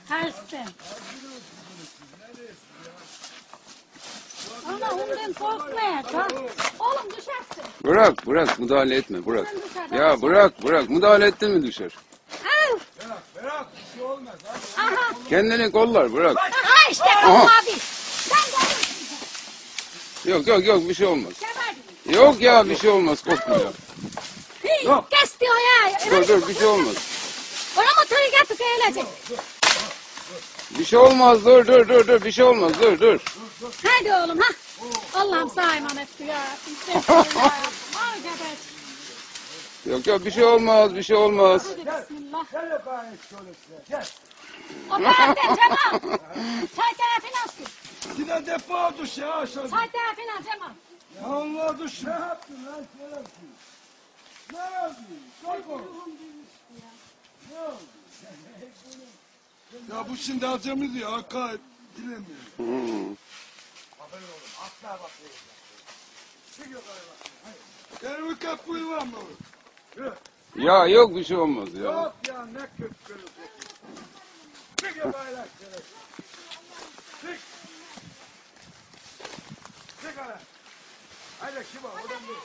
Tersin. Ana ondan korkmayacak. Oğlum düşersin. Bırak müdahale etme bırak. Ya bırak müdahale ettin mi düşer. Av. Bırak bir şey olmaz. Hadi. Aha. Kendini kollar bırak. Aha işte abi. Ben geldim. Yok bir şey olmaz. Geberdim. Yok ya bir şey olmaz korkma ya. Yok. Kes diyor ya. Dur bir şey olmaz. Bana motoru getir gelecek. Bir şey olmaz dur bir şey olmaz dur. Hadi oğlum ha. Allah'ım sana emanet ya. Ay geber. Yok bir şey olmaz bir şey olmaz. Hadi bismillah. Gel bakayım şöyle size. Gel. O taraftan Cemal. Çay tarafına sür. Yine defa düş ya aşağı. Çay tarafına Cemal. Allah düş. Ne yaptın lan şerefsiz? Ne yaptın? Çok oldu. Ne oldu? Ya bu şimdi acemi diyor. Hakaret dilemiyor. Aferin oğlum. Atla bakayım. Çık yukarı bak. Gel bir kapıyı var mı oğlum? Yürü. Ya yok bir şey olmaz ya. Yok ya ne kötü kötü. Çık yukarı lan şerefsiz. Çık. Çık hele. Haydi Şiva oradan dur.